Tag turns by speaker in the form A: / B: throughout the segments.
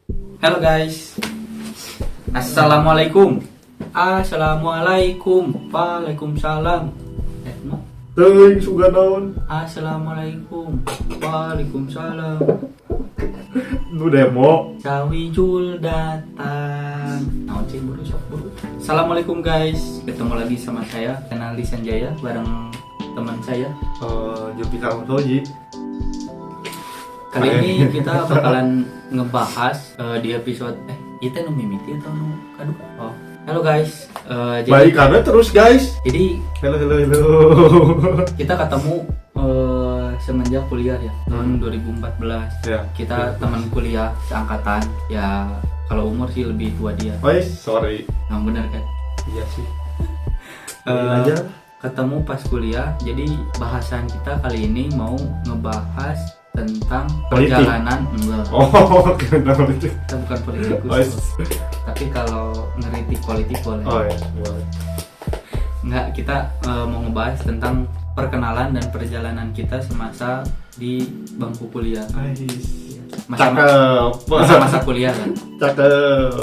A: Halo guys. Assalamualaikum. Assalamualaikum. Waalaikumsalam. No.
B: Teuing suga naon?
A: Assalamualaikum. Waalaikumsalam.
B: Nu demo.
A: Sawijul datang. Naon sih buru sok buru. Assalamualaikum guys. Ketemu lagi sama saya Kenali Sanjaya bareng teman saya.
B: Jupika Utoji.
A: Kali ini kita bakalan ngebahas di episode kita nu mimiti atau nu kadu. Oh. Halo guys.
B: Baik karena terus guys.
A: Jadi
B: Halo.
A: kita ketemu semenjak kuliah ya tahun 2014.
B: Ya.
A: Kita teman kuliah seangkatan. Ya kalau umur sih lebih tua dia.
B: Sorry.
A: Nah benar kan?
B: Iya sih.
A: Aja. Ketemu pas kuliah. Jadi bahasan kita kali ini mau ngebahas tentang
B: politik.
A: Perjalanan enggak.
B: Kena politik.
A: Kita bukan politikus. Tapi kalau ngeritik politik boleh.
B: Ya, boleh.
A: Enggak, kita mau ngebahas tentang perkenalan dan perjalanan kita semasa di bangku kuliah. Masa-masa kuliah kan.
B: Cakep.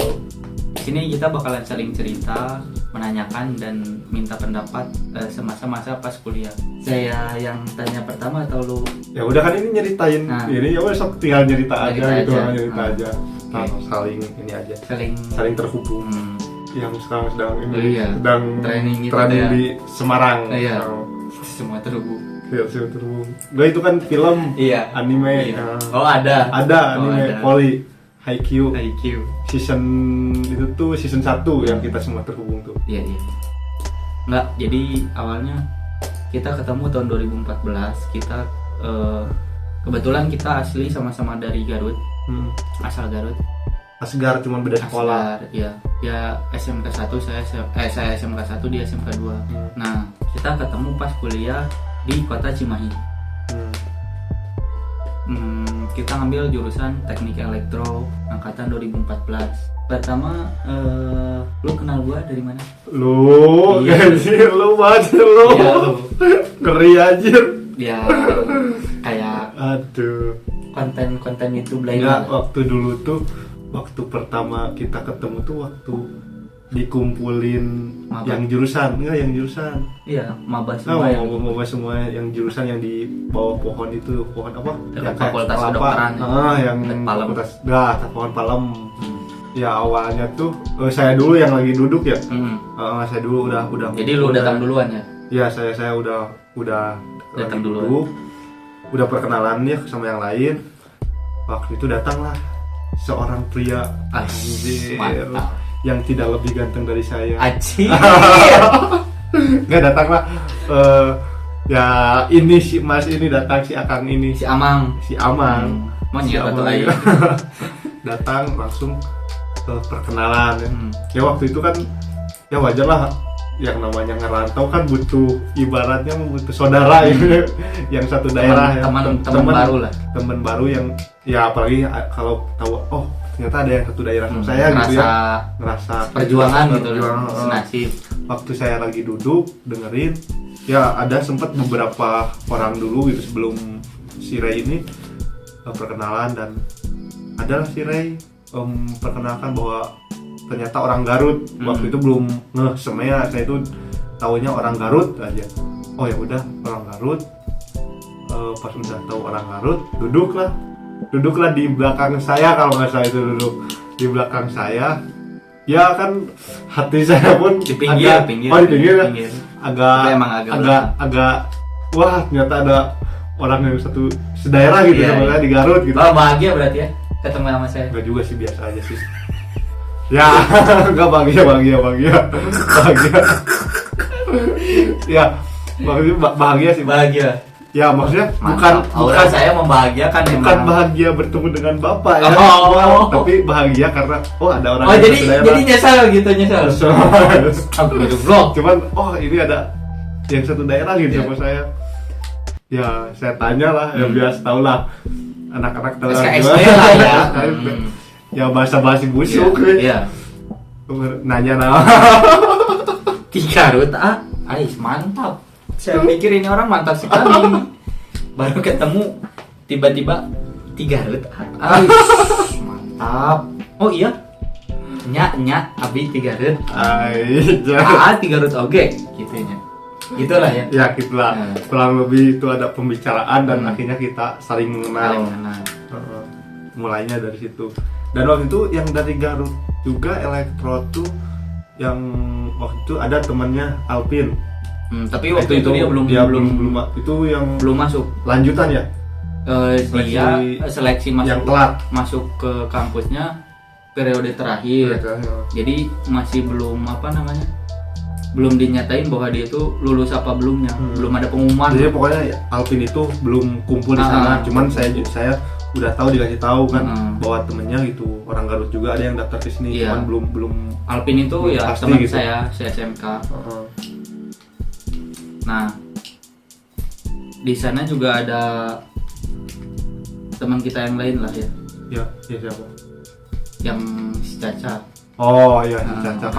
A: Di sini kita bakalan saling cerita, menanyakan dan minta pendapat semasa-masa pas kuliah. Saya yang tanya pertama atau lu?
B: Ya udah kan ini nyeritain.
A: Nah.
B: Ini ya udah sok tinggal nyerita aja gitu, nyerita
A: Nah.
B: aja. Nah,
A: Okay.
B: saling ini aja.
A: Saling
B: Terhubung. Yang sekarang sedang
A: Oh, training gitu
B: training
A: ya.
B: di Semarang.
A: Iya.
B: Nah,
A: semua terhubung.
B: Iya, semua terhubung. Nah, itu kan film,
A: Iya.
B: anime.
A: Iya.
B: Nah,
A: Oh ada.
B: ada anime
A: ada.
B: Poli Haikyuu.
A: IQ.
B: Season itu tuh season 1 yang kita semua terhubung tuh.
A: Iya. Enggak, jadi awalnya kita ketemu tahun 2014. Kita kebetulan kita asli sama-sama dari Garut, asal Garut.
B: Asgar cuman beda sekolah.
A: Asgar, iya. Ya SMK 1 saya SMK 1 dia SMK 2. Nah, kita ketemu pas kuliah di kota Cimahi. Kita ngambil jurusan Teknik Elektro angkatan 2014. Pertama, lu kenal gua dari mana?
B: Lu,
A: Iya.
B: anjir, lu banget lu.
A: Iya, lu.
B: Ngeri anjir.
A: Ya kayak
B: Aduh.
A: konten-konten itu
B: Enggak,
A: belajar.
B: waktu dulu tuh waktu pertama kita ketemu tuh waktu dikumpulin
A: Maba.
B: yang jurusan,
A: Iya, maba semua yang
B: mau semua yang jurusan yang di bawah pohon itu, pohon apa?
A: Dekat
B: Yang kayak
A: Fakultas
B: kelapa.
A: Kedokteran.
B: Yang
A: Dekat Palem.
B: fakultas, pohon palem. Ya awalnya tuh saya dulu yang lagi duduk ya. Saya dulu udah.
A: Jadi lu datang duluan ya?
B: Ya saya udah
A: Datang
B: lagi
A: duluan.
B: duduk, udah perkenalan ya sama yang lain. Waktu itu datanglah seorang pria anjir,
A: Mantap.
B: yang tidak lebih ganteng dari saya.
A: Aci.
B: Nggak datanglah. Ya ini si Mas ini datang, si Akang ini,
A: Si Amang. Mau
B: Si
A: nyapa tuh
B: Amang.
A: aja.
B: Datang langsung perkenalan ya. Ya waktu itu kan ya wajar lah, yang namanya ngerantau kan butuh, ibaratnya butuh saudara ya. Yang satu daerah ya.
A: Teman baru lah.
B: Teman baru yang ya apalagi kalau tahu ternyata ada yang satu daerah sama saya gitu ya. Ngerasa
A: Perjuangan gitu loh.
B: perjuangan.
A: Senasib.
B: Waktu saya lagi duduk dengerin, ya ada sempat beberapa orang dulu gitu sebelum si Ray ini perkenalan, dan adalah si Ray perkenalkan bahwa ternyata orang Garut. Waktu itu belum semea, saya itu taunya orang Garut aja. Oh ya udah, orang Garut. Pas udah tahu orang Garut, duduklah di belakang saya, kalau nggak salah itu duduk di belakang saya. Ya kan hati saya pun
A: Di pinggir.
B: Oh di pinggir ya?
A: Itu
B: Agak
A: emang
B: agak wah, ternyata ada orang yang satu sedaerah gitu
A: Iya,
B: sama saya di Garut gitu.
A: Oh, bahagia berarti ya ketemu sama saya.
B: Enggak juga sih, biasa aja sih. Ya, enggak bahagia. Ya, maksudnya bahagia sih.
A: Bahagia.
B: Ya, maksudnya
A: Mantap. Aura
B: bukan
A: saya membahagiakan
B: bukan
A: emang.
B: bahagia bertemu dengan Bapak ya.
A: Oh.
B: Tapi bahagia karena ada orang
A: Oh,
B: yang
A: jadi
B: sedaerah.
A: nyesal gitu, nyesal. Aku vlog.
B: Cuman ini ada yang satu daerah gitu
A: Iya.
B: sama saya. Ya, saya tanya lah, ya biasa tau lah anak-anak telah
A: SKSD lah ya.
B: Ya basa-basi busuk.
A: Iya.
B: Nanya nama.
A: Tiga ruta, Ais mantap. Saya mikir ini orang mantap sekali. Baru ketemu tiba-tiba 3 ruta, Ais mantap. Oh iya. Nya abi ti Garut. Ti Garut oge gitu nya. Gitulah ya.
B: Ya gitulah. Kurang lebih itu ada pembicaraan dan akhirnya kita saling mengenal. Mulainya dari situ. Dan waktu itu yang dari Garut juga elektro tuh yang waktu itu ada temannya Alvin.
A: Tapi waktu itu dia belum
B: itu yang
A: belum masuk.
B: Lanjutan ya?
A: Dia seleksi masuk
B: yang telat
A: masuk ke kampusnya periode terakhir. Jadi masih belum belum dinyatain bahwa dia itu lulus apa belumnya. Belum ada pengumuman.
B: Jadi pokoknya Alvin itu belum kumpul di sana. Cuman saya udah tahu, dikasih tahu kan bahwa temennya gitu orang Garut juga ada yang daftar ke sini. Cuman belum
A: Alvin itu
B: belum
A: ya teman gitu. saya SMK. Nah, di sana juga ada teman kita yang lain lah ya.
B: Ya siapa?
A: Yang si Caca.
B: Oh iya, si Caca.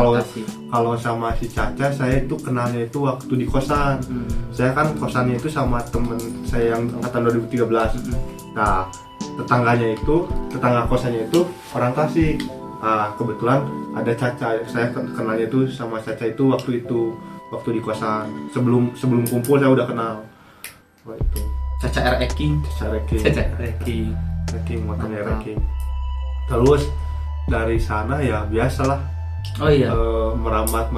B: Kalau sama si Caca saya itu kenalnya itu waktu di kosan. Saya kan kosannya itu sama temen saya yang angkatan 2013. Nah, tetangga kosannya itu orang Tasik. Nah, kebetulan ada Caca. Saya kenalnya itu sama Caca itu waktu di kosan. Sebelum kumpul saya udah kenal. Wah, itu
A: Caca Reking.
B: Makanya Reking. Terus dari sana ya biasalah.
A: Oh iya.
B: Merambat.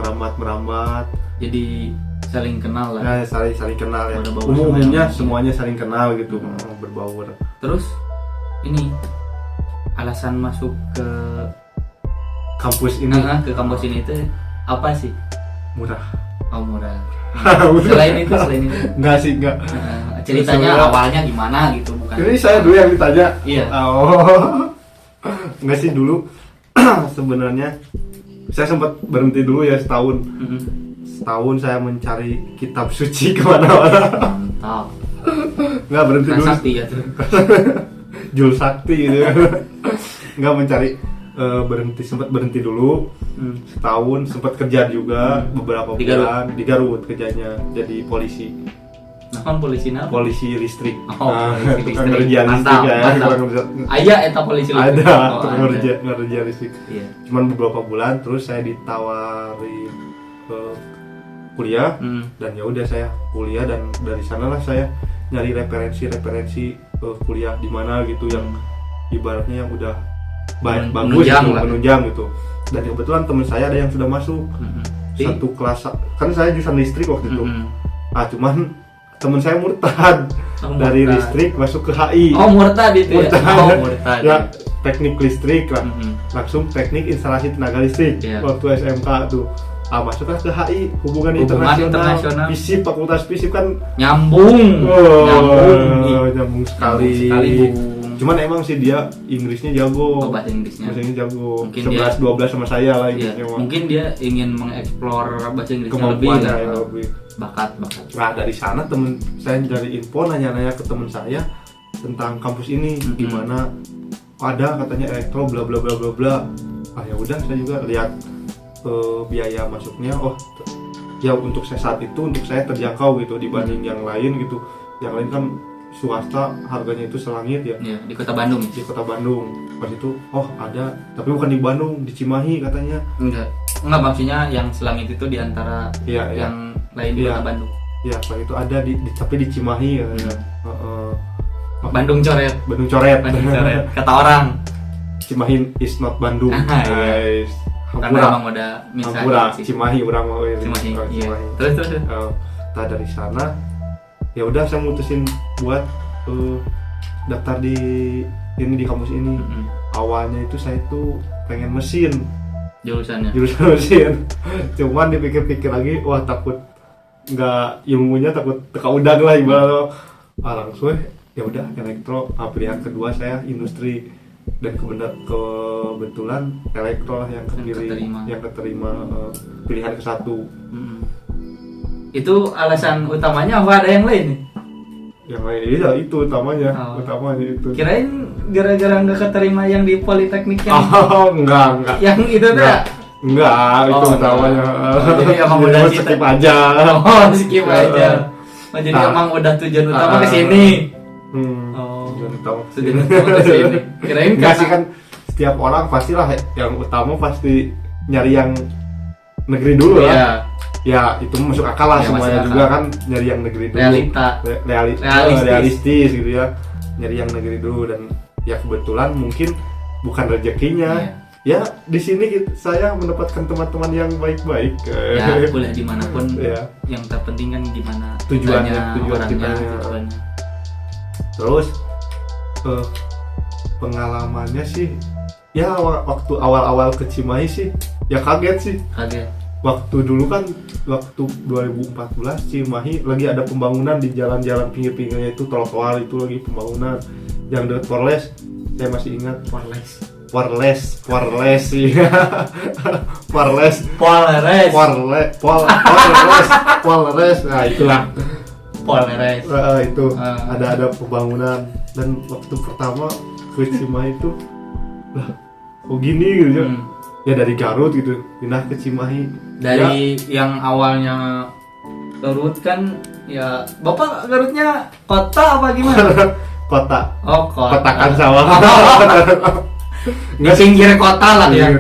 A: Jadi saling kenal lah.
B: Ya, saling kenal ya. Umumnya semuanya saling kenal gitu, berbaur.
A: Terus ini alasan masuk ke
B: kampus ini.
A: Ke kampus ini itu apa sih?
B: Murah.
A: Oh, murah. Selain itu.
B: Enggak.
A: Ceritanya awalnya gimana gitu, bukan?
B: Ini saya dulu yang ditanya.
A: Iya.
B: Oh. Enggak sih dulu. Sebenarnya saya sempat berhenti dulu ya setahun. Setahun saya mencari kitab suci kemana-mana.
A: Mantap.
B: Enggak berhenti dulu.
A: Sakti ya tuh.
B: Jul sakti gitu. Enggak mencari sempat berhenti dulu setahun, sempat kerja juga beberapa bulan di Garut kerjanya jadi polisi.
A: Nah, polisi apa?
B: Polisi listrik.
A: Polisi listrik.
B: Ngerja listrik ya.
A: Aya eta polisi listrik.
B: Ada ngerja listrik.
A: Iya.
B: Cuman beberapa bulan terus saya ditawarin kuliah dan ya udah saya kuliah dan dari sanalah saya nyari referensi kuliah di mana gitu yang ibaratnya yang udah bagus gitu, menunjang gitu. Dan kebetulan teman saya ada yang sudah masuk satu kelas, kan saya jurusan listrik waktu itu. Cuman teman saya murtad dari listrik masuk ke HI.
A: Oh, murtad itu ya.
B: Murtad. Ya, teknik listrik lah. Langsung teknik instalasi tenaga listrik waktu SMK tuh. Masuklah ke HI, hubungan internasional. FISIP, fakultas FISIP kan nyambung sekali. Cuman emang sih dia Inggrisnya jago.
A: Bahasa Inggrisnya
B: jago. 11-12 sama saya lah Inggrisnya.
A: Mungkin dia ingin mengeksplor bahasa Inggrisnya lebih. Bakat.
B: Nah, dari sana temen saya dari info nanya-nanya ke temen saya tentang kampus ini gimana, ada katanya elektro bla bla bla bla bla. Ya udah, saya juga lihat biaya masuknya. Ya untuk saya saat itu terjangkau gitu dibanding yang lain gitu. Yang lain kan swasta harganya itu selangit ya.
A: Di Kota Bandung.
B: Pas itu ada, tapi bukan di Bandung, di Cimahi katanya.
A: Enggak maksudnya yang selangit itu di antara yang lain di Kota Bandung.
B: Iya, pas itu ada tapi di Cimahi ya.
A: Bandung coret. Kata orang.
B: Cimahi is not Bandung. Guys.
A: Karena emang udah
B: misalnya Cimahi orang mau
A: Cimahi. Terus.
B: Dari sana ya udah saya mutusin buat daftar di kampus ini. Awalnya itu saya tuh pengen mesin
A: jurusan
B: mesin. Cuman dipikir-pikir lagi, takut nggak ilmunya, takut teka udang lah ibarat. Langsung ya udah elektro. Pilihan kedua saya industri dan kebetulan elektro lah yang keterima pilihan ke-1. Itu alasan utamanya apa, ada yang lain nih? Yang lain itu utamanya itu.
A: Kirain gara-gara nggak keterima yang di Politeknik yang
B: enggak.
A: Yang itu tuh
B: enggak, itu utamanya.
A: Jadi emang udah
B: skip aja.
A: Skip aja. Jadi emang udah tujuan utama ke sini.
B: Tujuan utama
A: ke sini. Kirain
B: enggak sih kan setiap orang pastilah yang utama pasti nyari yang negeri dulu lah. Ya itu masuk akal lah, semuanya juga kan nyari yang negeri dulu. Realistis gitu ya. Nyari yang negeri dulu, dan ya kebetulan mungkin bukan rezekinya. Ya di sini saya mendapatkan teman-teman yang baik-baik.
A: Ya boleh dimanapun. Yang terpenting kan gimana
B: tujuan kita. Terus pengalamannya sih ya waktu awal-awal ke Cimahi sih ya kaget sih. Waktu dulu kan, waktu 2014 Cimahi lagi ada pembangunan di jalan-jalan pinggir-pinggirnya itu, trotoar itu lagi pembangunan yang dekat Polres. Saya masih ingat Polres sih. Polres. Nah itulah
A: Polres.
B: Itu ada pembangunan, dan waktu pertama ke Cimahi itu lah kok gini gitu ya, dari Garut gitu pindah ke Cimahi.
A: Dari yang awalnya Garut kan ya, Bapak Garutnya kota apa gimana?
B: Kota.
A: Oh, kota.
B: Kotakan sawah.
A: Di pinggir kota lah ya.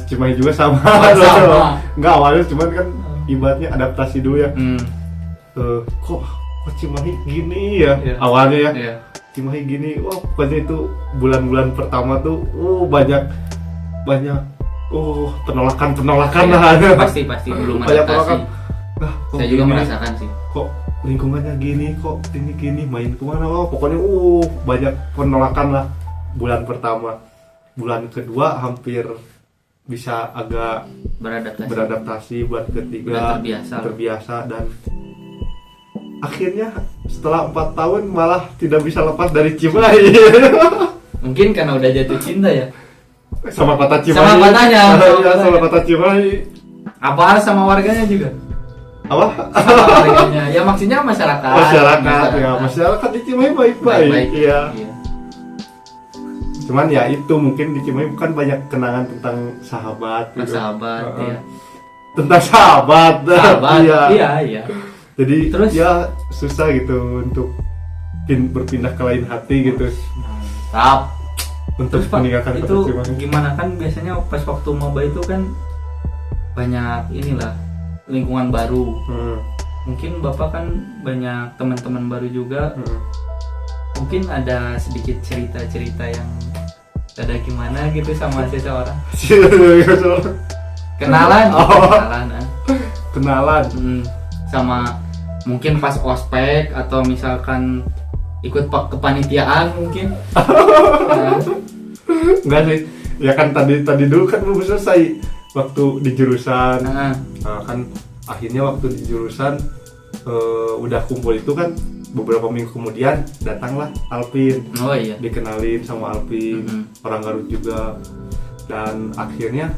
B: Cimahi juga sama. Enggak, awalnya cuman kan ibaratnya adaptasi dulu ya. Kok Cimahi gini ya awalnya ya. Cimahi gini, wah pokoknya itu bulan-bulan pertama tuh banyak penolakan lah.
A: Pasti belum adaptasi. Saya juga merasakan sih.
B: Kok lingkungannya gini, kok ini gini, main kemana? Pokoknya banyak penolakan lah bulan pertama. Bulan kedua hampir bisa agak beradaptasi. Bulan ketiga terbiasa, dan akhirnya setelah 4 tahun malah tidak bisa lepas dari Cimahi.
A: Mungkin karena udah jatuh cinta ya
B: sama kota Cimahi. Sama kota Cimahi.
A: Apa sama warganya juga?
B: Apa?
A: Sama warganya. Ya maksudnya masyarakat.
B: Masyarakat di Cimahi baik-baik. Iya. Cuman ya itu mungkin di Cimahi bukan banyak kenangan tentang sahabat. Tentang sahabat.
A: Iya.
B: Jadi terus ya susah gitu untuk berpindah ke lain hati gitu.
A: Mantap.
B: Untuk meninggalkan
A: itu gimana kan biasanya pas waktu maba itu kan banyak inilah lingkungan baru. Mungkin Bapak kan banyak teman-teman baru juga. Mungkin ada sedikit cerita-cerita yang ada gimana gitu sama seseorang. Kenalan. Sama mungkin pas ospek atau misalkan ikut kepanitiaan mungkin.
B: Enggak sih. Ya kan tadi dulu kan belum selesai waktu di jurusan. Kan akhirnya waktu di jurusan udah kumpul itu kan beberapa minggu kemudian datanglah Alvin. Dikenalin sama Alvin, orang Garut juga. Dan akhirnya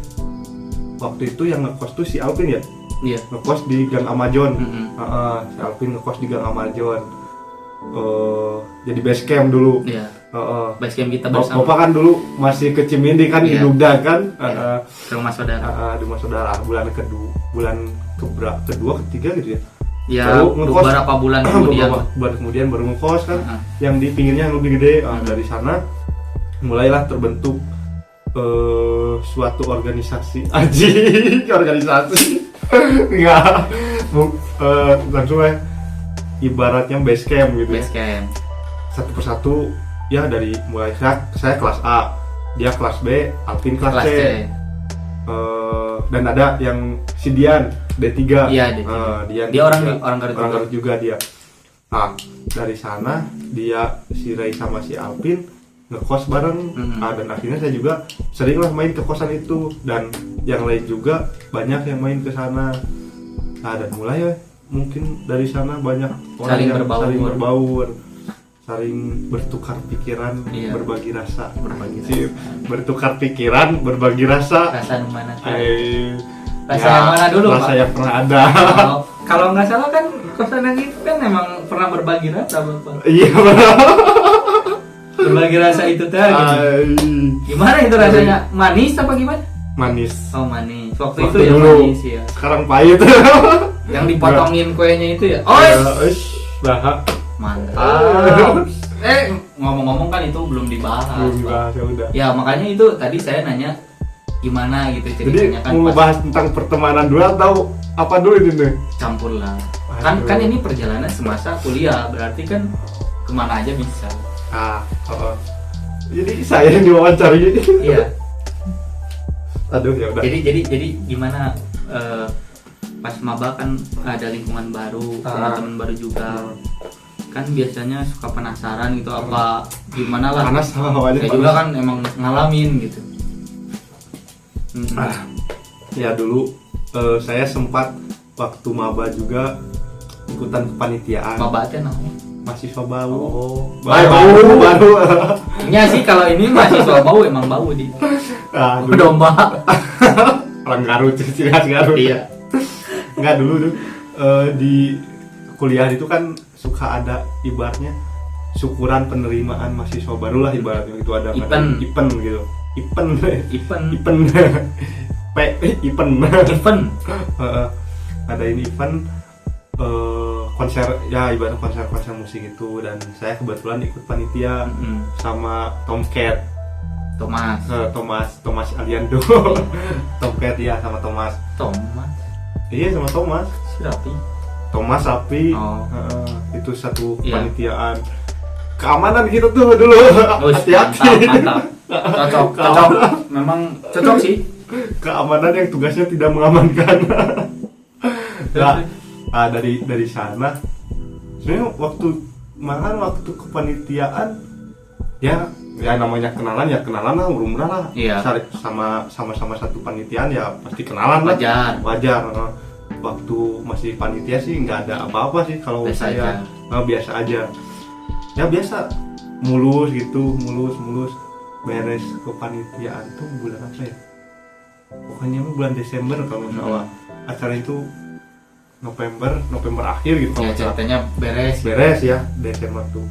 B: waktu itu yang ngekos tuh si Alvin ya. Ngekos di Gang Amazon. Si Alvin ngekos di Gang Amazon. Jadi base camp dulu.
A: Base camp kita bersama.
B: Bapak kan dulu masih ke Cimindi kan, di Dugda kan.
A: Rumah saudara.
B: Rumah saudara. Bulan kedua, ketiga gitu ya.
A: Ya, beberapa bulan
B: kemudian baru ngekos kan. Yang di pinggirnya yang lebih gede. Dari sana mulailah terbentuk suatu organisasi. Organisasi. Enggak. Langsung ibaratnya base camp gitu. Satu persatu ya, dari mulai saya kelas A, dia kelas B, Alvin kelas C. Dan ada yang si Dian D3. Dia orang Garut juga dia. Nah, dari sana dia si Ray sama si Alvin ngekos bareng. Dan akhirnya saya juga seringlah main ke kosan itu, dan yang lain juga banyak yang main ke sana. Nah, dan mulai mungkin dari sana banyak orang
A: saling
B: yang
A: berbaur.
B: saling berbaur, saling bertukar pikiran, berbagi rasa, bertukar pikiran, berbagi rasa.
A: Rasa mana?
B: Rasa yang mana dulu? Rasa yang pernah ada.
A: Kalau nggak salah kan kosan yang itu kan emang pernah berbagi rasa, Bapak.
B: Iya benar.
A: Berbagi rasa itu tadi. Gimana itu rasanya? Manis apa gimana?
B: Manis.
A: Oh, manis. Waktu itu ya manis ya.
B: Sekarang pahit.
A: Yang dipotongin kuenya itu ya.
B: Nah.
A: Mantap. ngomong-ngomong kan itu belum dibahas.
B: Ya udah.
A: Ya makanya itu tadi saya nanya gimana gitu ceritanya.
B: Jadi
A: kan
B: mau bahas tentang pertemanan dulu atau apa dulu ini nih?
A: campur lah. Kan ini perjalanan semasa kuliah, berarti kan kemana aja bisa.
B: Jadi saya yang diwawancari.
A: Iya.
B: Aduh ya udah.
A: Jadi gimana pas maba kan ada lingkungan baru, teman-teman baru juga. Kan biasanya suka penasaran gitu apa gimana lah.
B: Panas awalnya.
A: Saya juga kan emang ngalamin gitu.
B: Ya dulu saya sempat waktu maba juga ikutan kepanitiaan.
A: Maba teh naon?
B: Mahasiswa baru.
A: Oh,
B: baru.
A: Iya sih kalau ini mahasiswa bau emang bau di.
B: Dulu
A: Domba.
B: orang Garut, ciri khas Garut.
A: Iya.
B: Enggak dulu di kuliah itu kan suka ada ibaratnya syukuran penerimaan mahasiswa baru lah ibaratnya itu ada
A: Ipen
B: gitu. Ipen. Ada ini event konser ya ibaratnya konser musik itu dan saya kebetulan ikut panitia sama Thomas Aliando. Tomcat ya sama Thomas. Iya sama Thomas. Thomas Sapi. Itu satu panitiaan. Keamanan gitu tuh dulu. Hati-hati.
A: Cocok. Memang cocok sih.
B: Keamanan yang tugasnya tidak mengamankan. Dari sana sebenarnya waktu kepanitiaan ya namanya kenalan lah umur lah.
A: Iya.
B: sama satu panitiaan ya pasti kenalan lah. Wajar. Waktu masih panitia sih nggak ada apa-apa sih kalau saya biasa aja. Ya biasa mulus beres kepanitiaan tuh bulan apa ya? Pokoknya bulan Desember kalau nggak salah. Acara itu November akhir gitu.
A: Ya ceritanya
B: beres ya Desember tuh.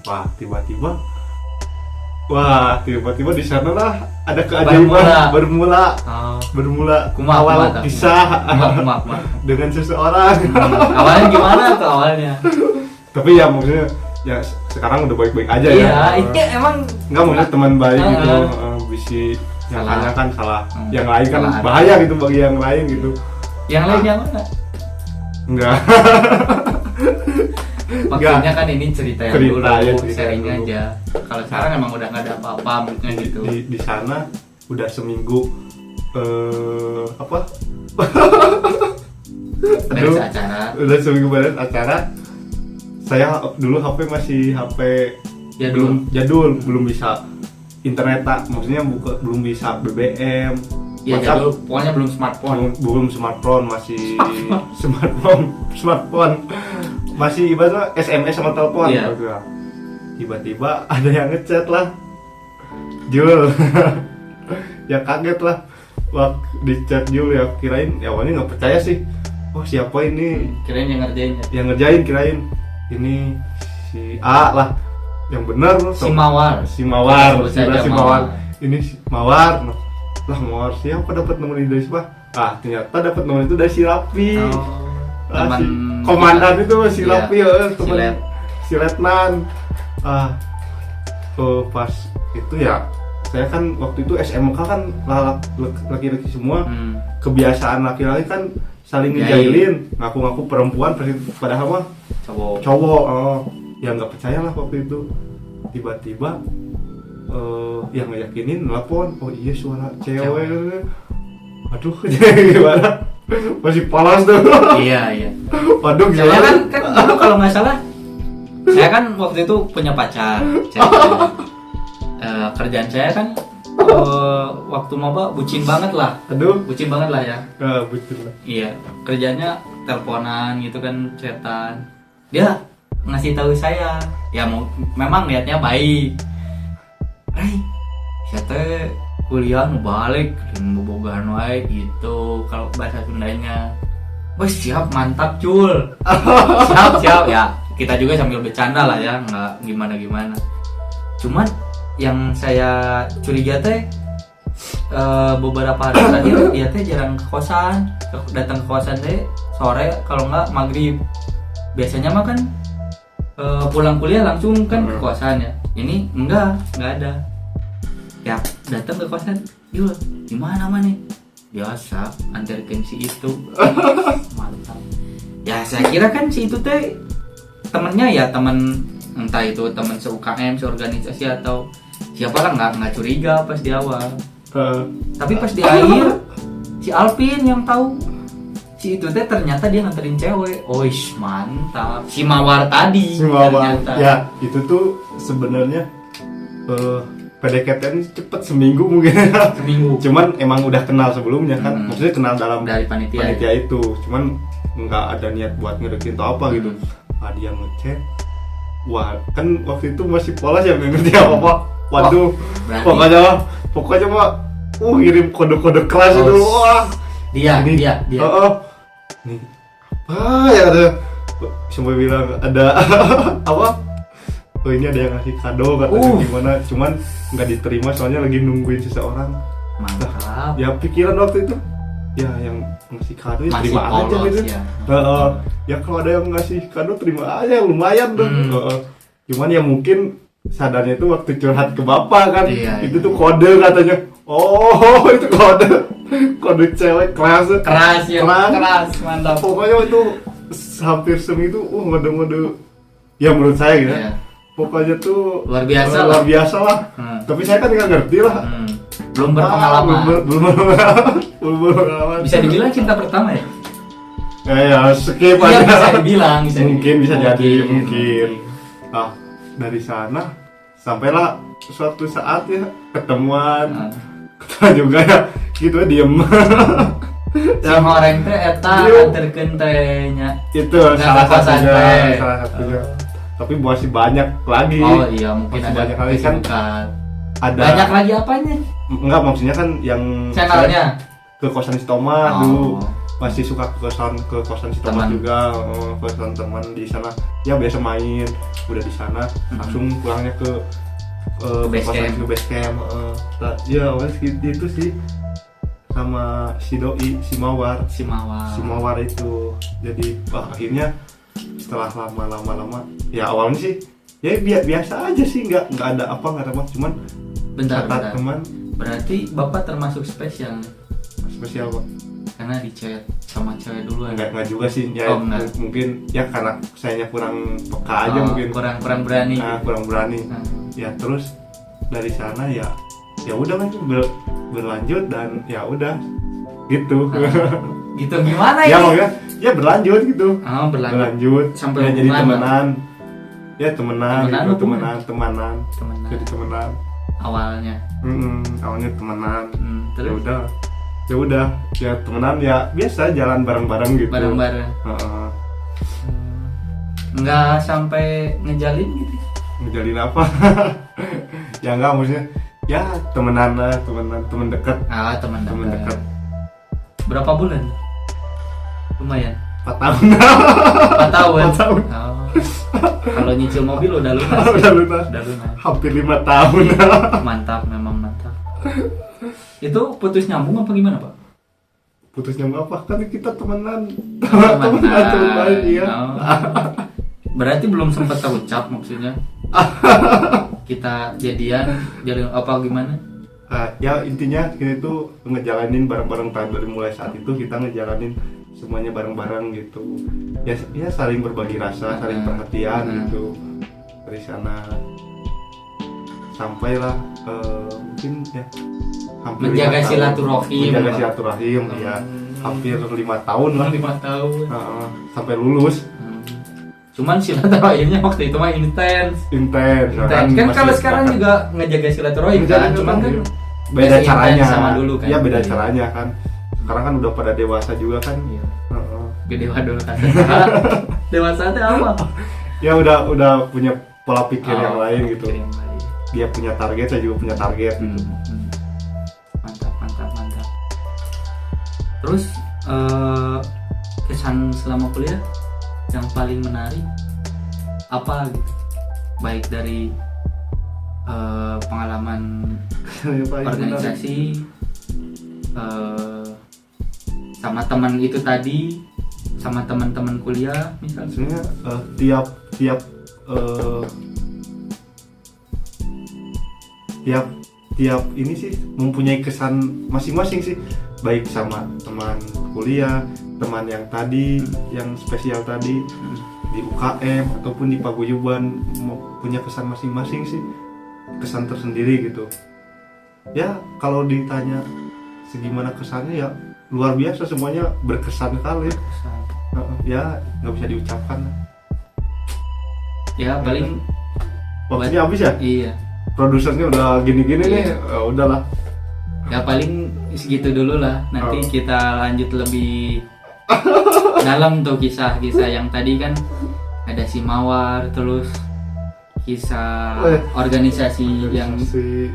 B: Wah tiba-tiba di sana lah ada keajaiban bermula awal kisah dengan seseorang.
A: Awalnya gimana tuh awalnya?
B: Tapi ya maksudnya ya sekarang udah baik-baik aja ya.
A: Iya emang
B: nggak maksudnya teman baik gitu. Bisi yang lainnya kan salah. Yang lain kan bahaya gitu bagi yang lain gitu.
A: Yang lain yang mana?
B: Enggak.
A: Maksudnya kan ini cerita yang dulu, sharing
B: dulu
A: aja. Kalau sekarang emang udah nggak ada apa-apa mungkin gitu.
B: Di sana udah seminggu
A: beres acara.
B: Udah seminggu beres acara. Saya dulu HP masih HP jadul, belum bisa internet maksudnya belum bisa BBM.
A: Ya jadul, pokoknya belum smartphone,
B: masih smartphone. Masih ibaratnya SMS sama telepon.
A: Iya.
B: Tiba-tiba ada yang ngechat lah. Jul. Ya kaget lah. Waktu di chat Jul ya kirain ya awalnya nggak percaya sih. Oh siapa ini?
A: Kirain yang ngerjain.
B: Yang ngerjain kirain ini si A lah. Yang benar
A: si Mawar.
B: Si Mawar. Ini si Mawar. Lah Mawar siapa dapat nomor ini dari siapa? Ternyata dapat nomor itu dari si Rapi.
A: Teman
B: komandan itu si Rapi
A: teman
B: si Letnan. Pas itu ya saya kan waktu itu SMK kan laki-laki semua. Kebiasaan laki-laki kan saling ngejailin, ngaku-ngaku perempuan padahal mah cowok. Ya nggak percaya lah waktu itu. Tiba-tiba yang ngeyakinin nelpon, oh iya suara cewek. Aduh gimana? Masih panas tuh.
A: Iya.
B: Waduh gimana?
A: Saya kan dulu kalau nggak salah, saya kan waktu itu punya pacar. Kerjaan saya kan waktu maba bucin banget lah. Bucin banget lah ya.
B: Bucin lah.
A: Iya, kerjanya teleponan gitu kan, chatan. Dia ngasih tahu saya, ya memang niatnya baik. Saya kuliah mau balik mau bogaan wae gitu kalau bahasa Sundanya. Wah siap, mantap Cul. siap ya, kita juga sambil bercanda lah ya, nggak gimana cuman yang saya curiga teh beberapa hari terakhir dia teh jarang ke kosan, datang ke kosan teh sore kalau nggak maghrib. Biasanya mah kan pulang kuliah langsung kan ke kosan ya Ini enggak ada. Ya datang ke kosan, Yul, gimana nih? Biasa, antarkan si itu. Mantap. Ya saya kira kan si itu teh temennya ya teman, entah itu teman se-UKM, seorganisasi atau siapalah, nggak curiga pas di awal. Tapi pas di akhir si Alvin yang tahu si itu teh ternyata dia nganterin cewek. Oish, mantap. Si Mawar tadi.
B: Si Mawar.
A: Ternyata.
B: Ya, itu tuh sebenarnya PDKT ini cepet seminggu mungkin.
A: Seminggu.
B: Cuman emang udah kenal sebelumnya kan. Maksudnya kenal dalam
A: dari panitia
B: itu. Cuman nggak ada niat buat ngedeketin atau apa gitu. Dia ngechat. Wah, kan waktu itu masih polos ya, nggak ngerti apa-apa. Waduh. Pokoknya mah ngirim kode-kode kelas itu. Wah.
A: Dia.
B: Nih apa ya, ada sampai bilang ada apa, ini ada yang ngasih kado katanya gimana, cuman nggak diterima soalnya lagi nungguin seseorang.
A: Mantap.
B: Ya pikiran waktu itu ya yang ngasih kado ya terima aja gitu ya. Ya kalau ada yang ngasih kado terima aja, lumayan tuh. Cuman ya mungkin sadarnya itu waktu curhat ke bapak kan, itu tuh kode katanya. Oh itu kode cewek keras
A: ya, keras, mantap.
B: Pokoknya itu hampir seminggu ngode-ngode ya menurut saya gitu. Pokoknya tuh
A: luar biasa
B: lah. Tapi saya kan nggak ngerti lah.
A: Belum berpengalaman.
B: Belum berpengalaman. Bisa
A: dibilang cinta pertama ya?
B: Ya skip aja.
A: Bisa dibilang,
B: bisa jadi mungkin. Dari sana sampailah suatu saat ya ketemuan juga ya gitu ya, diem.
A: Si orang teh eta anterkeun teh nya.
B: Itu salah satunya. Tapi masih banyak lagi.
A: Oh iya, mungkin
B: masih
A: ada
B: banyak lagi kan. Ada
A: banyak lagi apanya?
B: Enggak, maksudnya kan yang
A: channelnya
B: ke kosan si Toma dulu. Masih suka ke kosan si Toma juga, kosan teman di sana. Ya biasa main, udah di sana langsung pulangnya ke base camp. Ya awalnya gitu sih, sama si Doi, si Mawar itu. Jadi akhirnya setelah lama ya awalnya sih ya biasa aja sih, nggak ada cuman
A: bentar.
B: teman.
A: Berarti bapak termasuk spesial
B: Pak,
A: karena di chat sama cewek dulu.
B: Enggak juga sih ya. Mungkin ya karena sayanya kurang peka aja, mungkin
A: kurang berani.
B: Kurang berani. Ya terus dari sana ya udah kan berlanjut dan ya udah gitu.
A: Gitu gimana
B: ya? Maksudnya ya berlanjut gitu. Berlanjut
A: sampai
B: ya, jadi temenan. Ya temenan. Jadi temenan.
A: Awalnya
B: temenan.
A: Terus
B: ya udah ya temenan ya biasa jalan bareng-bareng gitu.
A: Nggak sampai ngejalin gitu.
B: Ngejalin apa? Ya enggak, maksudnya ya temenan temen dekat.
A: Temen dekat. Berapa bulan? Lumayan.
B: 4 tahun.
A: 4 tahun. Kalau nyicil mobil udah lunas.
B: Udah lunas. Hampir 5 tahun.
A: Mantap, memang mantap. Itu putus nyambung apa gimana, Pak?
B: Putus nyambung apa? Kan kita temenan.
A: Temenan. Ya. Berarti belum sempat terucap maksudnya. Kita jalin apa gimana?
B: Ya intinya kita tuh ngejalanin bareng-bareng dari mulai saat itu kita ngejalanin semuanya bareng-bareng gitu. Ya saling berbagi rasa, saling perhatian gitu. Dari sana sampailah mungkin ya hampir
A: menjaga silaturahim
B: ya hampir 5 tahun lah.
A: 5 tahun
B: sampai lulus.
A: Cuman silaturahimnya waktu itu mah intens kan. Kalau sekarang juga ngejaga silaturahim kan, cuman kan
B: beda caranya
A: sama dulu kan.
B: Ya beda caranya kan. Sekarang kan udah pada dewasa juga kan.
A: Gede waduh kan. Dewasa itu apa?
B: Ya udah punya pola pikir yang lain gitu. Dia punya target, saya juga punya target.
A: Mantap. Terus kesan selama kuliah yang paling menarik apa gitu? Baik dari pengalaman organisasi sama teman itu tadi, sama teman-teman kuliah misalnya.
B: Tiap tiap ini sih mempunyai kesan masing-masing sih, baik sama teman kuliah, teman yang tadi yang spesial tadi di UKM ataupun di paguyuban, punya kesan masing-masing sih, kesan tersendiri gitu ya. Kalau ditanya segimana kesannya ya luar biasa, semuanya berkesan kali. Ya nggak bisa diucapkan
A: ya. Paling
B: waktunya habis ya.
A: Iya,
B: Produsernya udah gini-gini nih, udahlah.
A: Ya paling segitu dulu lah. Nanti kita lanjut lebih dalam tuh kisah-kisah yang tadi kan ada si Mawar, terus kisah organisasi yang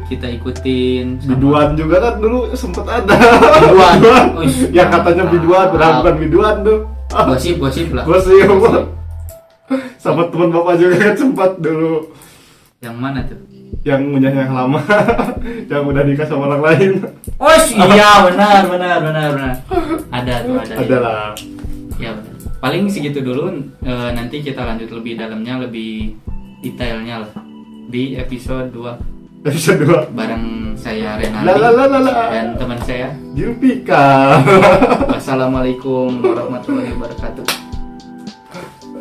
A: kita ikutin.
B: Biduan juga kan dulu sempet ada.
A: Biduan.
B: Yang katanya biduan, bukan biduan tuh.
A: Gosip lah.
B: Gosip. Sama teman bapak juga kan sempat dulu.
A: Yang mana tuh?
B: Yang punya yang lama, yang udah nikah sama orang lain.
A: Oh iya, benar. Ada tuh.
B: Ada lah.
A: Ya benar. Paling segitu dulu. Nanti kita lanjut lebih dalamnya, lebih detailnya lah di episode 2.
B: Episode 2
A: bareng saya Renaldi dan teman saya
B: Julpika.
A: Wassalamualaikum warahmatullahi wabarakatuh.